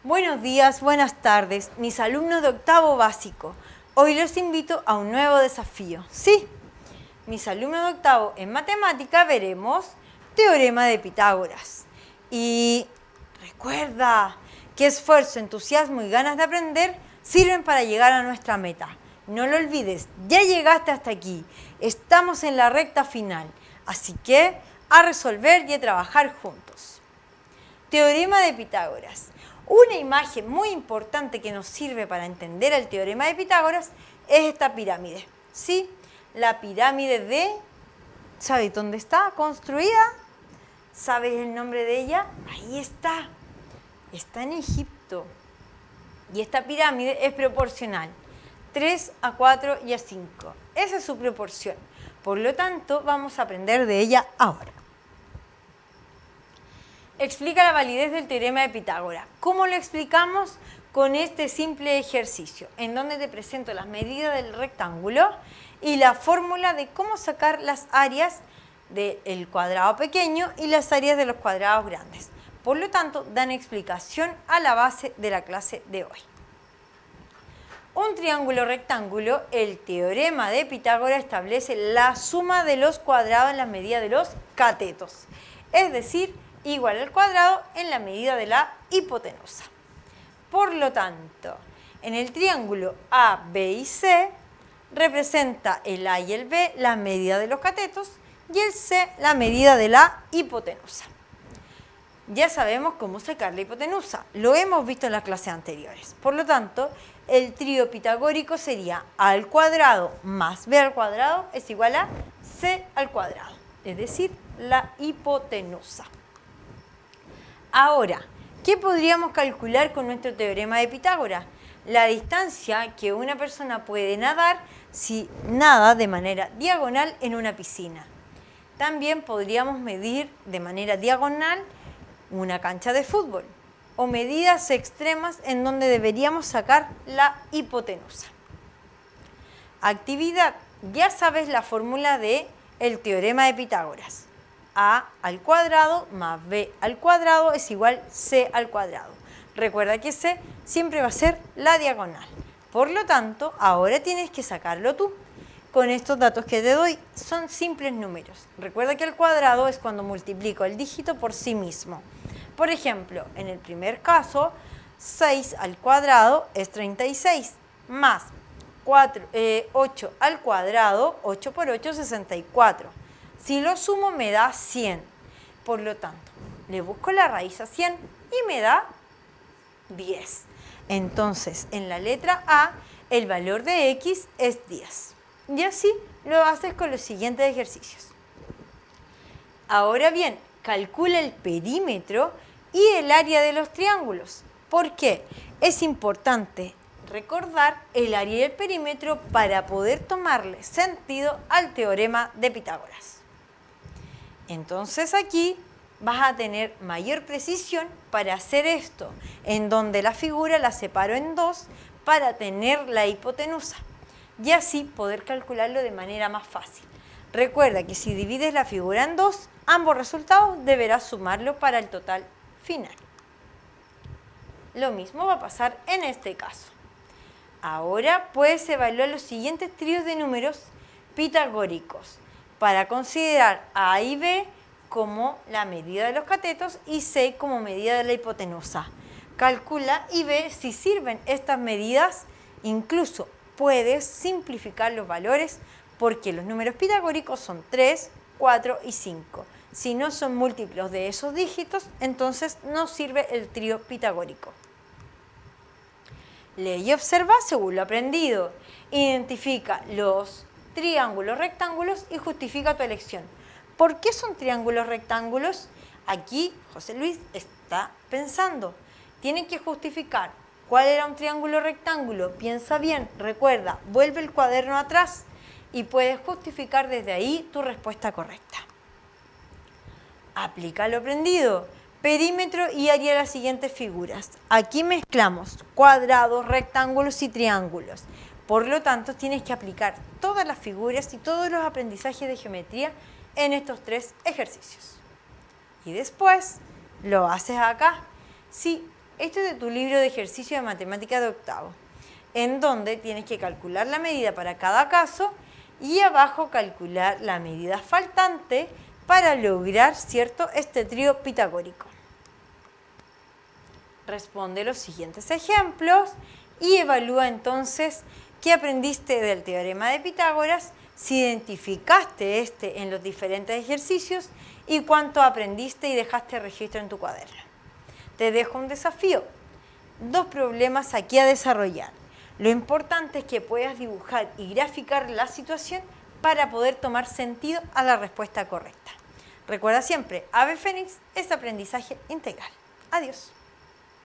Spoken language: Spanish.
Buenos días, buenas tardes, mis alumnos de octavo básico. Hoy los invito a un nuevo desafío. Sí, mis alumnos de octavo en matemática veremos teorema de Pitágoras. Y recuerda que esfuerzo, entusiasmo y ganas de aprender sirven para llegar a nuestra meta. No lo olvides, ya llegaste hasta aquí. Estamos en la recta final, así que a resolver y a trabajar juntos. Teorema de Pitágoras. Una imagen muy importante que nos sirve para entender el teorema de Pitágoras es esta pirámide. ¿Sí? La pirámide de... ¿Sabes dónde está construida? ¿Sabes el nombre de ella? Ahí está. Está en Egipto. Y esta pirámide es proporcional. 3 a 4 y a 5. Esa es su proporción. Por lo tanto, vamos a aprender de ella ahora. Explica la validez del teorema de Pitágoras. ¿Cómo lo explicamos? Con este simple ejercicio, en donde te presento las medidas del rectángulo y la fórmula de cómo sacar las áreas del cuadrado pequeño y las áreas de los cuadrados grandes. Por lo tanto, dan explicación a la base de la clase de hoy. Un triángulo rectángulo, el teorema de Pitágoras establece la suma de los cuadrados en la medida de los catetos, es decir, igual al cuadrado en la medida de la hipotenusa. Por lo tanto, en el triángulo A, B y C, representa el A y el B la medida de los catetos y el C la medida de la hipotenusa. Ya sabemos cómo sacar la hipotenusa, lo hemos visto en las clases anteriores. Por lo tanto, el trío pitagórico sería A al cuadrado más B al cuadrado es igual a C al cuadrado, es decir, la hipotenusa. Ahora, ¿qué podríamos calcular con nuestro teorema de Pitágoras? La distancia que una persona puede nadar si nada de manera diagonal en una piscina. También podríamos medir de manera diagonal una cancha de fútbol o medidas extremas en donde deberíamos sacar la hipotenusa. Actividad. Ya sabes la fórmula del teorema de Pitágoras. A al cuadrado más B al cuadrado es igual C al cuadrado. Recuerda que C siempre va a ser la diagonal. Por lo tanto, ahora tienes que sacarlo tú. Con estos datos que te doy, son simples números. Recuerda que el cuadrado es cuando multiplico el dígito por sí mismo. Por ejemplo, en el primer caso, 6 al cuadrado es 36, más 8 al cuadrado, 8 por 8, 64. Si lo sumo me da 100. Por lo tanto, le busco la raíz a 100 y me da 10. Entonces, en la letra A, el valor de X es 10. Y así lo haces con los siguientes ejercicios. Ahora bien, calcula el perímetro y el área de los triángulos. ¿Por qué? Es importante recordar el área y el perímetro para poder tomarle sentido al teorema de Pitágoras. Entonces aquí vas a tener mayor precisión para hacer esto, en donde la figura la separo en dos para tener la hipotenusa y así poder calcularlo de manera más fácil. Recuerda que si divides la figura en dos, ambos resultados deberás sumarlo para el total final. Lo mismo va a pasar en este caso. Ahora puedes evaluar los siguientes tríos de números pitagóricos para considerar A y B como la medida de los catetos y C como medida de la hipotenusa. Calcula y ve si sirven estas medidas. Incluso puedes simplificar los valores porque los números pitagóricos son 3, 4 y 5. Si no son múltiplos de esos dígitos, entonces no sirve el trío pitagórico. Lee y observa según lo aprendido. Identifica los triángulos rectángulos y justifica tu elección. ¿Por qué son triángulos rectángulos? Aquí José Luis está pensando. Tienen que justificar cuál era un triángulo rectángulo. Piensa bien, recuerda, vuelve el cuaderno atrás y puedes justificar desde ahí tu respuesta correcta. Aplica lo aprendido. Perímetro y área de las siguientes figuras. Aquí mezclamos cuadrados, rectángulos y triángulos. Por lo tanto, tienes que aplicar todas las figuras y todos los aprendizajes de geometría en estos tres ejercicios. Y después lo haces acá. Si Esto es de tu libro de ejercicio de matemática de octavo, en donde tienes que calcular la medida para cada caso y abajo calcular la medida faltante para lograr, ¿cierto?, este trío pitagórico. Responde los siguientes ejemplos y evalúa entonces qué aprendiste del teorema de Pitágoras, si identificaste este en los diferentes ejercicios y cuánto aprendiste y dejaste registro en tu cuaderno. Te dejo un desafío, 2 problemas aquí a desarrollar. Lo importante es que puedas dibujar y graficar la situación para poder tomar sentido a la respuesta correcta. Recuerda siempre, Ave Fénix es aprendizaje integral. Adiós.